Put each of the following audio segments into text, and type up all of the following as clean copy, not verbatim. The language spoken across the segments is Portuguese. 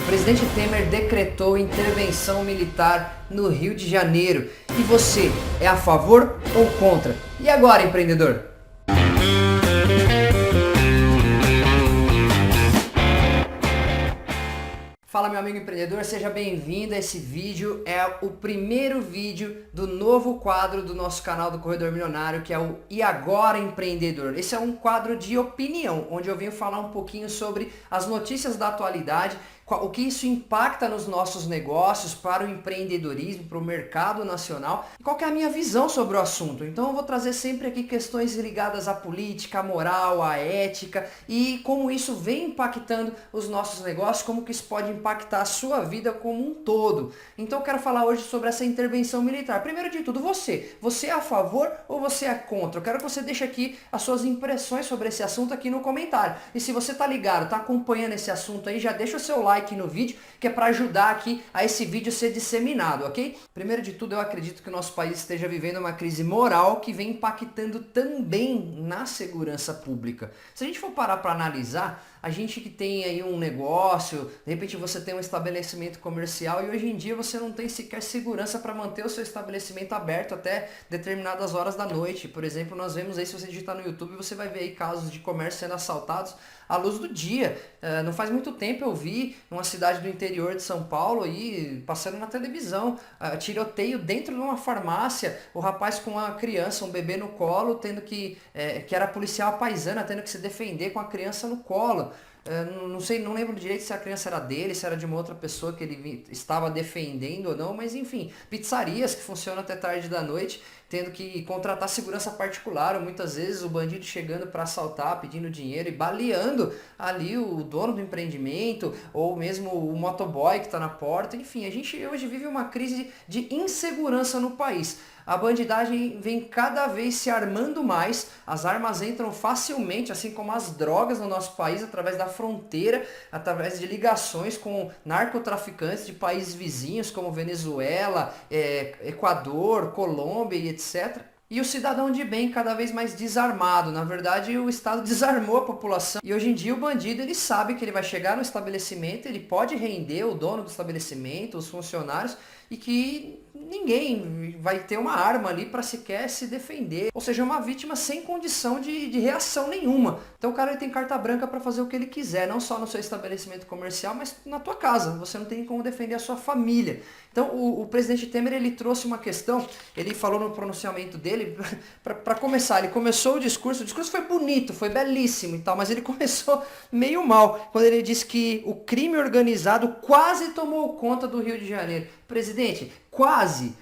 presidente Temer decretou intervenção militar no Rio de Janeiro. E você, é a favor ou contra? E agora, empreendedor? Fala, meu amigo empreendedor, seja bem-vindo. Esse vídeo é o primeiro vídeo do novo quadro do nosso canal do Corredor Milionário, que é o E Agora, Empreendedor. Esse é um quadro de opinião, onde eu venho falar um pouquinho sobre as notícias da atualidade, o que isso impacta nos nossos negócios, para o empreendedorismo, para o mercado nacional, e qual que é a minha visão sobre o assunto. Então eu vou trazer sempre aqui questões ligadas à política, à moral, à ética e como isso vem impactando os nossos negócios, como que isso pode impactar a sua vida como um todo. Então eu quero falar hoje sobre essa intervenção militar. Primeiro de tudo, você é a favor ou você é contra? Eu quero que você deixe aqui as suas impressões sobre esse assunto aqui no comentário. E se você tá ligado, tá acompanhando esse assunto aí, já deixa o seu like no vídeo, que é para ajudar aqui a esse vídeo ser disseminado, ok? Primeiro de tudo, eu acredito que o nosso país esteja vivendo uma crise moral que vem impactando também na segurança pública. Se a gente for parar para analisar, a gente que tem aí um negócio, de repente você tem um estabelecimento comercial e hoje em dia você não tem sequer segurança para manter o seu estabelecimento aberto até determinadas horas da noite. Por exemplo, nós vemos aí, se você digitar no YouTube, você vai ver aí casos de comércio sendo assaltados à luz do dia. Não faz muito tempo eu vi numa cidade do interior de São Paulo aí, passando na televisão, tiroteio dentro de uma farmácia, o rapaz com uma criança, um bebê no colo, tendo que era policial paisana, tendo que se defender com a criança no colo. Não sei, não lembro direito se a criança era dele, se era de uma outra pessoa que ele estava defendendo ou não, mas enfim, pizzarias que funcionam até tarde da noite, tendo que contratar segurança particular, ou muitas vezes o bandido chegando para assaltar, pedindo dinheiro e baleando ali o dono do empreendimento, ou mesmo o motoboy que está na porta. Enfim, a gente hoje vive uma crise de insegurança no país. A bandidagem vem cada vez se armando mais, as armas entram facilmente, assim como as drogas no nosso país, através da fronteira, através de ligações com narcotraficantes de países vizinhos, como Venezuela, Equador, Colômbia e etc. E o cidadão de bem cada vez mais desarmado. Na verdade, o Estado desarmou a população. E hoje em dia o bandido, ele sabe que ele vai chegar no estabelecimento, ele pode render o dono do estabelecimento, os funcionários, e que ninguém vai ter uma arma ali para sequer se defender. Ou seja, uma vítima sem condição de reação nenhuma. Então o cara ele tem carta branca para fazer o que ele quiser, não só no seu estabelecimento comercial, mas na tua casa. Você não tem como defender a sua família. Então o presidente Temer, ele trouxe uma questão, ele falou no pronunciamento dele, para começar, ele começou o discurso foi bonito, foi belíssimo e tal, mas ele começou meio mal, quando ele disse que o crime organizado quase tomou conta do Rio de Janeiro. Presidente, quase,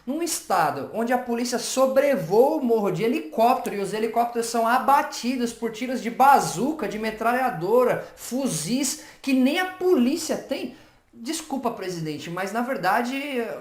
num estado onde a polícia sobrevoa o morro de helicóptero e os helicópteros são abatidos por tiros de bazuca, de metralhadora, fuzis, que nem a polícia tem. Desculpa, presidente, mas na verdade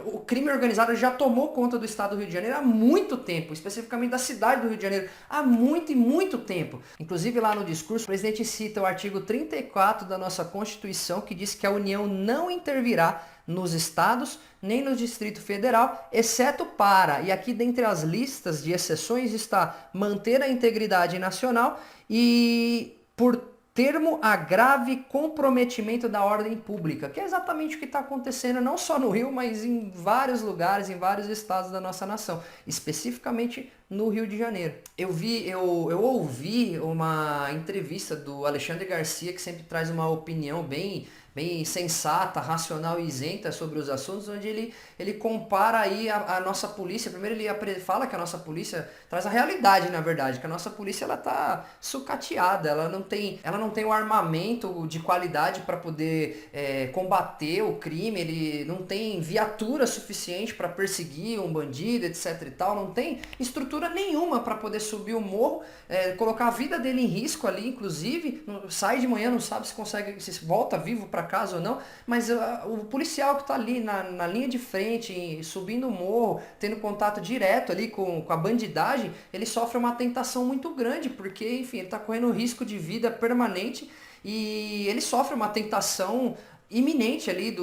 o crime organizado já tomou conta do estado do Rio de Janeiro há muito tempo, especificamente da cidade do Rio de Janeiro, há muito e muito tempo. Inclusive lá no discurso, o presidente cita o artigo 34 da nossa Constituição, que diz que a União não intervirá nos estados nem no Distrito Federal, exceto para, e aqui dentre as listas de exceções está manter a integridade nacional e por termo a grave comprometimento da ordem pública, que é exatamente o que está acontecendo não só no Rio, mas em vários lugares, em vários estados da nossa nação, especificamente no Rio de Janeiro. Eu ouvi uma entrevista do Alexandre Garcia, que sempre traz uma opinião bem sensata, racional e isenta sobre os assuntos, onde ele compara aí a nossa polícia. Primeiro ele fala que a nossa polícia traz a realidade, na verdade, que a nossa polícia ela tá sucateada, ela não tem o armamento de qualidade para poder combater o crime, ele não tem viatura suficiente para perseguir um bandido, etc e tal, não tem estrutura nenhuma para poder subir o morro, colocar a vida dele em risco ali, inclusive, sai de manhã, não sabe se volta vivo para casa ou não, mas o policial que está ali na linha de frente, subindo o morro, tendo contato direto ali com a bandidagem, ele sofre uma tentação muito grande, porque, enfim, ele está correndo risco de vida permanente e ele sofre uma tentação iminente ali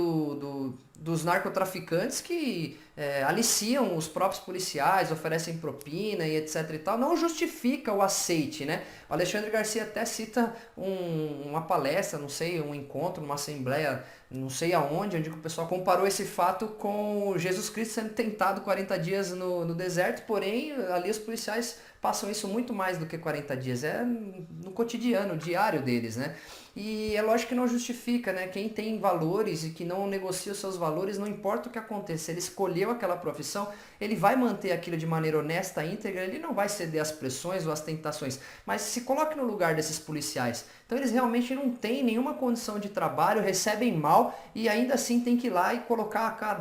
dos narcotraficantes que aliciam os próprios policiais, oferecem propina e etc e tal, não justifica o aceite, né? O Alexandre Garcia até cita uma palestra, não sei, um encontro, uma assembleia, não sei aonde, onde o pessoal comparou esse fato com Jesus Cristo sendo tentado 40 dias no deserto, porém ali os policiais passam isso muito mais do que 40 dias, é no cotidiano, diário deles, né? E é lógico que não justifica, né? Quem tem valores e que não negocia os seus valores, não importa o que aconteça, ele escolheu aquela profissão, ele vai manter aquilo de maneira honesta, íntegra, ele não vai ceder às pressões ou às tentações, mas se coloque no lugar desses policiais. Então eles realmente não têm nenhuma condição de trabalho, recebem mal e ainda assim tem que ir lá e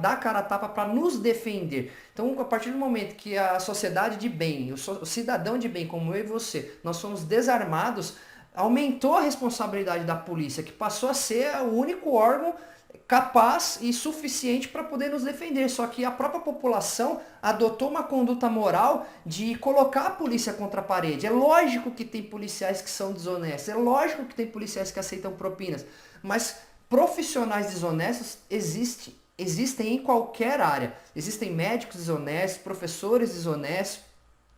dar a cara a tapa para nos defender. Então, a partir do momento que a sociedade de bem, o cidadão de bem como eu e você, nós somos desarmados, aumentou a responsabilidade da polícia, que passou a ser o único órgão capaz e suficiente para poder nos defender. Só que a própria população adotou uma conduta moral de colocar a polícia contra a parede. É lógico que tem policiais que são desonestos, é lógico que tem policiais que aceitam propinas, mas profissionais desonestos existem em qualquer área. Existem médicos desonestos, professores desonestos,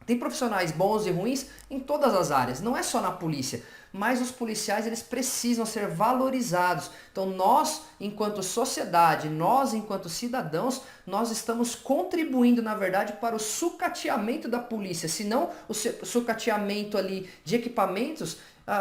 tem profissionais bons e ruins em todas as áreas, não é só na polícia, mas os policiais eles precisam ser valorizados. Então nós, enquanto sociedade, nós enquanto cidadãos, nós estamos contribuindo na verdade para o sucateamento da polícia, se não o sucateamento ali de equipamentos,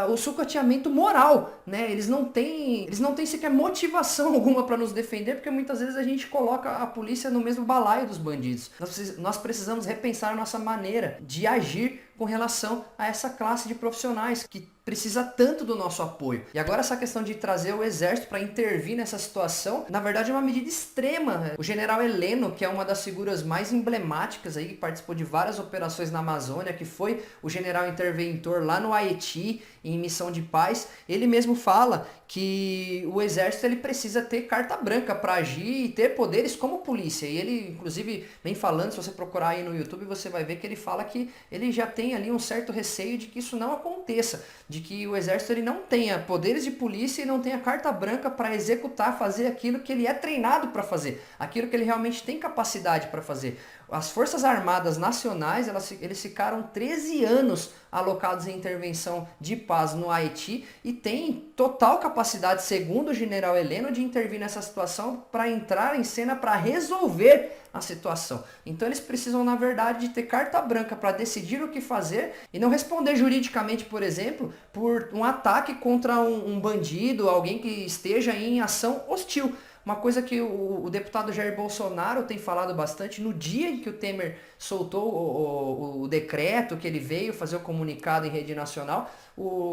o sucateamento moral, né? Eles não têm sequer motivação alguma para nos defender, porque muitas vezes a gente coloca a polícia no mesmo balaio dos bandidos. Nós precisamos repensar a nossa maneira de agir com relação a essa classe de profissionais que precisa tanto do nosso apoio. E agora essa questão de trazer o exército para intervir nessa situação, na verdade é uma medida extrema. O general Heleno, que é uma das figuras mais emblemáticas aí, que participou de várias operações na Amazônia, que foi o general interventor lá no Haiti, em missão de paz, ele mesmo fala que o exército ele precisa ter carta branca para agir e ter poderes como polícia. E ele, inclusive, vem falando, se você procurar aí no YouTube, você vai ver que ele fala que ele já tem ali um certo receio de que isso não aconteça, de que o exército ele não tenha poderes de polícia e não tenha carta branca para executar, fazer aquilo que ele é treinado para fazer, aquilo que ele realmente tem capacidade para fazer. As Forças Armadas Nacionais, eles ficaram 13 anos alocados em intervenção de paz no Haiti e têm total capacidade, segundo o general Heleno, de intervir nessa situação para entrar em cena para resolver a situação. Então eles precisam, na verdade, de ter carta branca para decidir o que fazer e não responder juridicamente, por exemplo, por um ataque contra um bandido, alguém que esteja em ação hostil. Uma coisa que o deputado Jair Bolsonaro tem falado bastante, no dia em que o Temer soltou o decreto, que ele veio fazer o comunicado em rede nacional,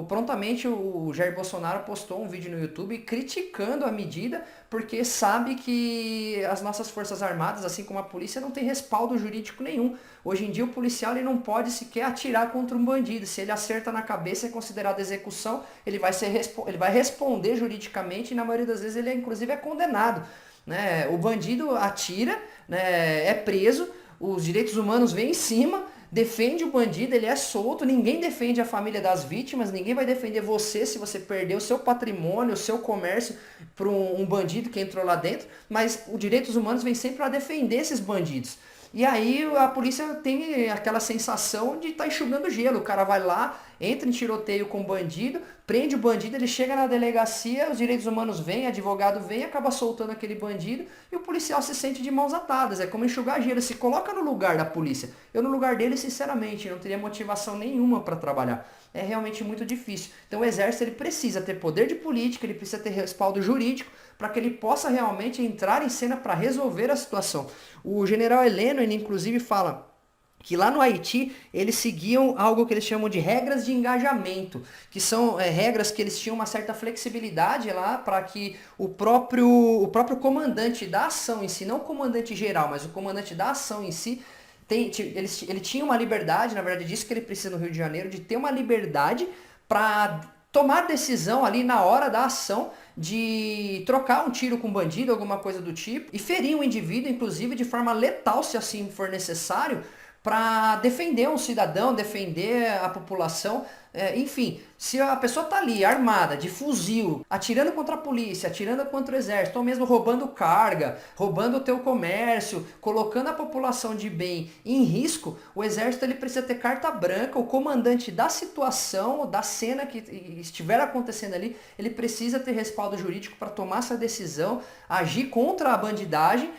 prontamente o Jair Bolsonaro postou um vídeo no YouTube criticando a medida, porque sabe que as nossas Forças Armadas, assim como a polícia, não tem respaldo jurídico nenhum. Hoje em dia o policial ele não pode sequer atirar contra um bandido. Se ele acerta na cabeça é considerado execução, ele vai responder juridicamente e na maioria das vezes ele inclusive é condenado. Né? O bandido atira, né, é preso, os direitos humanos vêm em cima, defende o bandido, ele é solto, ninguém defende a família das vítimas, ninguém vai defender você se você perdeu o seu patrimônio, o seu comércio para um bandido que entrou lá dentro, mas os direitos humanos vêm sempre para defender esses bandidos. E aí a polícia tem aquela sensação de estar enxugando gelo. O cara vai lá, entra em tiroteio com o bandido, prende o bandido, ele chega na delegacia, os direitos humanos vêm, advogado vem, acaba soltando aquele bandido e o policial se sente de mãos atadas. É como enxugar gelo, se coloca no lugar da polícia. Eu no lugar dele, sinceramente, não teria motivação nenhuma para trabalhar. É realmente muito difícil. Então o exército ele precisa ter poder de política, ele precisa ter respaldo jurídico para que ele possa realmente entrar em cena para resolver a situação. O general Heleno, ele inclusive fala que lá no Haiti eles seguiam algo que eles chamam de regras de engajamento, que são regras que eles tinham uma certa flexibilidade lá para que o próprio comandante da ação em si, não o comandante geral, mas o comandante da ação em si, ele tinha uma liberdade, na verdade disso que ele precisa no Rio de Janeiro, de ter uma liberdade para tomar decisão ali na hora da ação de trocar um tiro com um bandido, alguma coisa do tipo, e ferir um indivíduo, inclusive de forma letal, se assim for necessário, para defender um cidadão, defender a população enfim, se a pessoa tá ali armada, de fuzil, atirando contra a polícia, atirando contra o exército, ou mesmo roubando carga, roubando o teu comércio, colocando a população de bem em risco, o exército ele precisa ter carta branca, o comandante da situação, da cena que estiver acontecendo ali, ele precisa ter respaldo jurídico para tomar essa decisão, agir contra a bandidagem,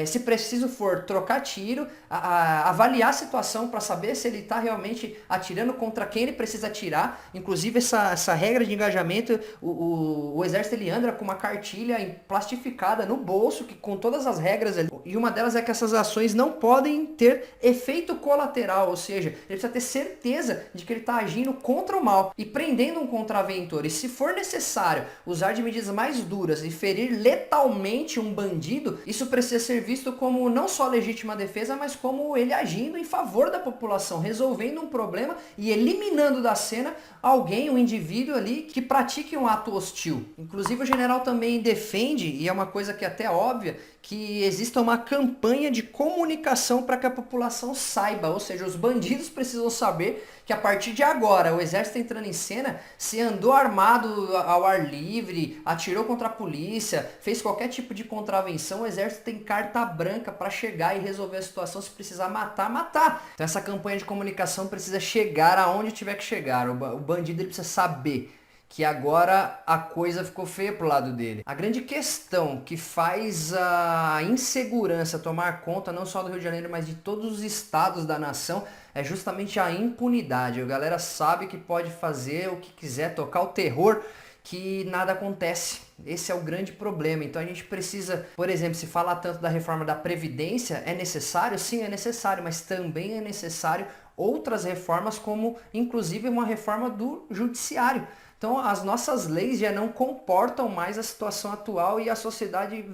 se preciso for trocar tiro, avaliar a situação para saber se ele está realmente atirando contra quem ele precisa atirar. Inclusive essa regra de engajamento, o exército ele anda com uma cartilha plastificada no bolso, que com todas as regras ali, e uma delas é que essas ações não podem ter efeito colateral, ou seja, ele precisa ter certeza de que ele está agindo contra o mal e prendendo um contraventor. E se for necessário usar de medidas mais duras e ferir letalmente um bandido, isso precisa ser visto como não só legítima defesa, mas como ele agindo em favor da população, resolvendo um problema e eliminando da cena alguém, um indivíduo ali que pratique um ato hostil. Inclusive o general também defende, e é uma coisa que é até óbvia, que exista uma campanha de comunicação para que a população saiba, ou seja, os bandidos precisam saber que a partir de agora o exército entrando em cena, se andou armado ao ar livre, atirou contra a polícia, fez qualquer tipo de contravenção, o exército tem carta branca para chegar e resolver a situação. Se precisar matar, matar. Então essa campanha de comunicação precisa chegar aonde tiver que chegar. O bandido ele precisa saber que agora a coisa ficou feia pro lado dele. A grande questão que faz a insegurança tomar conta não só do Rio de Janeiro, mas de todos os estados da nação, é justamente a impunidade. A galera sabe que pode fazer o que quiser, tocar o terror, que nada acontece. Esse é o grande problema. Então a gente precisa, por exemplo, se falar tanto da reforma da Previdência, é necessário? Sim, é necessário, mas também é necessário outras reformas, como inclusive uma reforma do judiciário. Então as nossas leis já não comportam mais a situação atual e a sociedade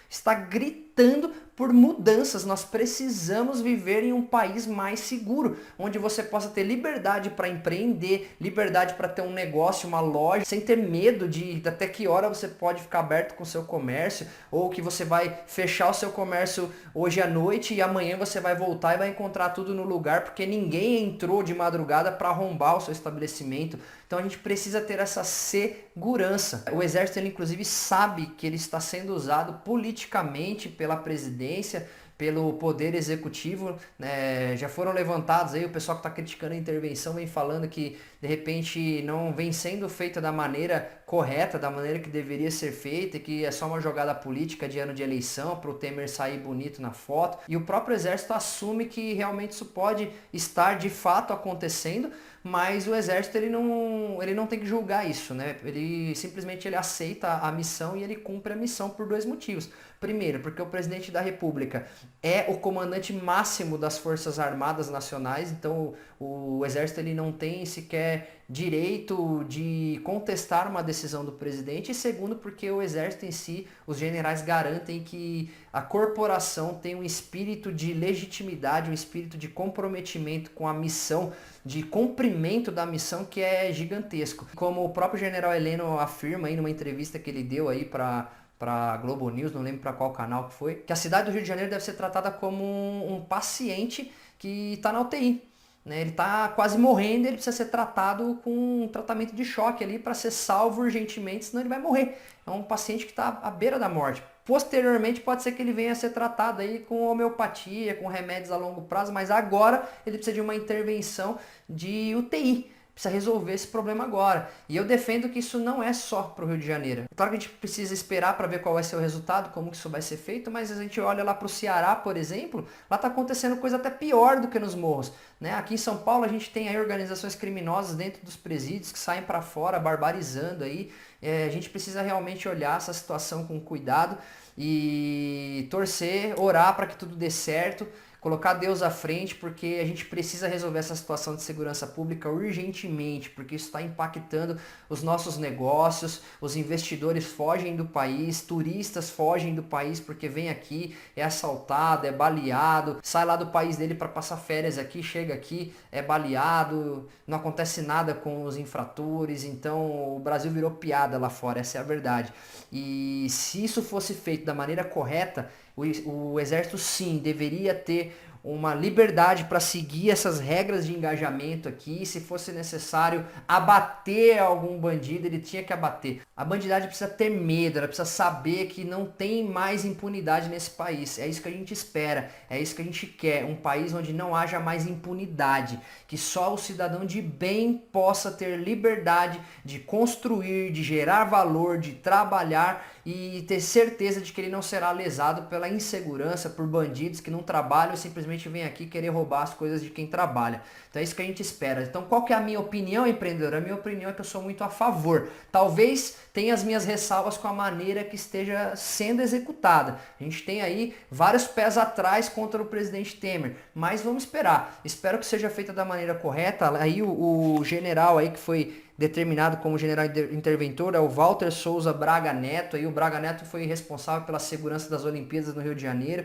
está gritando por mudanças. Nós precisamos viver em um país mais seguro, onde você possa ter liberdade para empreender, liberdade para ter um negócio, uma loja, sem ter medo de até que hora você pode ficar aberto com o seu comércio, ou que você vai fechar o seu comércio hoje à noite e amanhã você vai voltar e vai encontrar tudo no lugar, porque ninguém entrou de madrugada para arrombar o seu estabelecimento. Então a gente precisa ter essa segurança. O exército, ele inclusive sabe que ele está sendo usado politicamente pela presidência, pelo poder executivo, né? Já foram levantados aí, o pessoal que está criticando a intervenção vem falando que de repente não vem sendo feita da maneira correta, da maneira que deveria ser feita, que é só uma jogada política de ano de eleição para o Temer sair bonito na foto. E o próprio exército assume que realmente isso pode estar de fato acontecendo, mas o exército ele não tem que julgar isso, né? Ele simplesmente ele aceita a missão e ele cumpre a missão por dois motivos. Primeiro, porque o presidente da República é o comandante máximo das Forças Armadas Nacionais, então o exército ele não tem sequer direito de contestar uma decisão do presidente. E segundo, porque o exército em si, os generais garantem que a corporação tem um espírito de legitimidade, um espírito de comprometimento com a missão, de cumprimento da missão, que é gigantesco. Como o próprio general Heleno afirma aí numa entrevista que ele deu aí para Globo News, não lembro para qual canal que foi, que a cidade do Rio de Janeiro deve ser tratada como um paciente que está na UTI. Né? Ele está quase morrendo, ele precisa ser tratado com um tratamento de choque ali para ser salvo urgentemente, senão ele vai morrer. É um paciente que está à beira da morte. Posteriormente pode ser que ele venha a ser tratado aí com homeopatia, com remédios a longo prazo, mas agora ele precisa de uma intervenção de UTI. Precisa resolver esse problema agora. E eu defendo que isso não é só para o Rio de Janeiro. É claro que a gente precisa esperar para ver qual vai ser o resultado, como que isso vai ser feito, mas a gente olha lá para o Ceará, por exemplo, lá está acontecendo coisa até pior do que nos morros. Né? Aqui em São Paulo a gente tem aí organizações criminosas dentro dos presídios que saem para fora, barbarizando aí. A gente precisa realmente olhar essa situação com cuidado e torcer, orar para que tudo dê certo. Colocar Deus à frente, porque a gente precisa resolver essa situação de segurança pública urgentemente, porque isso está impactando os nossos negócios, os investidores fogem do país, turistas fogem do país porque vem aqui, é assaltado, é baleado, sai lá do país dele para passar férias aqui, chega aqui, é baleado, não acontece nada com os infratores, então o Brasil virou piada lá fora, essa é a verdade. E se isso fosse feito da maneira correta, o exército sim deveria ter uma liberdade para seguir essas regras de engajamento aqui. Se fosse necessário abater algum bandido, ele tinha que abater. A bandidagem precisa ter medo, ela precisa saber que não tem mais impunidade nesse país. É isso que a gente espera, é isso que a gente quer. Um país onde não haja mais impunidade, que só o cidadão de bem possa ter liberdade de construir, de gerar valor, de trabalhar e ter certeza de que ele não será lesado pela insegurança, por bandidos que não trabalham e simplesmente vêm aqui querer roubar as coisas de quem trabalha. Então é isso que a gente espera. Então qual que é a minha opinião, empreendedor? A minha opinião é que eu sou muito a favor. Talvez tenha as minhas ressalvas com a maneira que esteja sendo executada. A gente tem aí vários pés atrás contra o presidente Temer, mas vamos esperar. Espero que seja feita da maneira correta. Aí o general aí que foi determinado como general interventor é o Walter Souza Braga Neto. Aí o Braga Neto foi responsável pela segurança das Olimpíadas no Rio de Janeiro.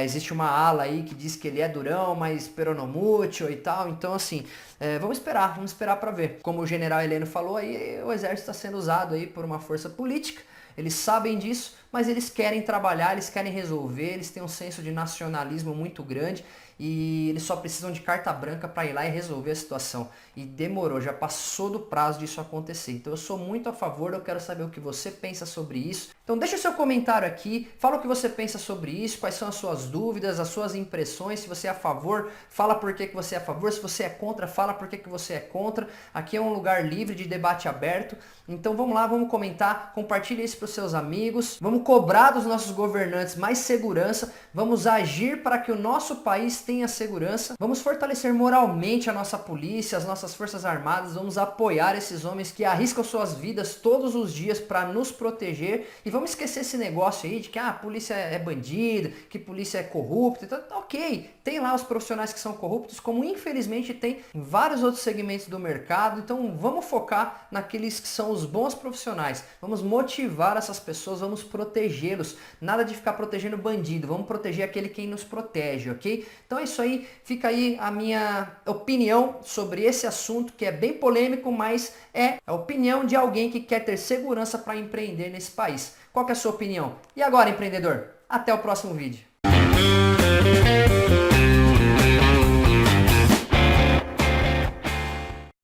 Existe uma ala aí que diz que ele é durão, mas peronomútil e tal. Então assim, vamos esperar para ver. Como o general Heleno falou aí, o exército está sendo usado aí por uma força política. Eles sabem disso, mas eles querem trabalhar, eles querem resolver, eles têm um senso de nacionalismo muito grande e eles só precisam de carta branca para ir lá e resolver a situação. E demorou, já passou do prazo disso acontecer. Então eu sou muito a favor, eu quero saber o que você pensa sobre isso. Então deixa o seu comentário aqui, fala o que você pensa sobre isso, quais são as suas dúvidas, as suas impressões. Se você é a favor, fala por que você é a favor. Se você é contra, fala por que você é contra. Aqui é um lugar livre de debate aberto. Então vamos lá, vamos comentar, compartilhe isso para os seus amigos. Vamos cobrar dos nossos governantes mais segurança, vamos agir para que o nosso país tenha segurança, vamos fortalecer moralmente a nossa polícia, as nossas forças armadas, vamos apoiar esses homens que arriscam suas vidas todos os dias para nos proteger e vamos esquecer esse negócio aí de que a polícia é bandida, que polícia é corrupta, então ok, tem lá os profissionais que são corruptos, como infelizmente tem em vários outros segmentos do mercado, então vamos focar naqueles que são os bons profissionais, vamos motivar essas pessoas, vamos protegê-los, nada de ficar protegendo bandido, vamos proteger aquele quem nos protege, ok? Então é isso aí, fica aí a minha opinião sobre esse assunto que é bem polêmico, mas é a opinião de alguém que quer ter segurança para empreender nesse país. Qual que é a sua opinião? E agora, empreendedor? Até o próximo vídeo.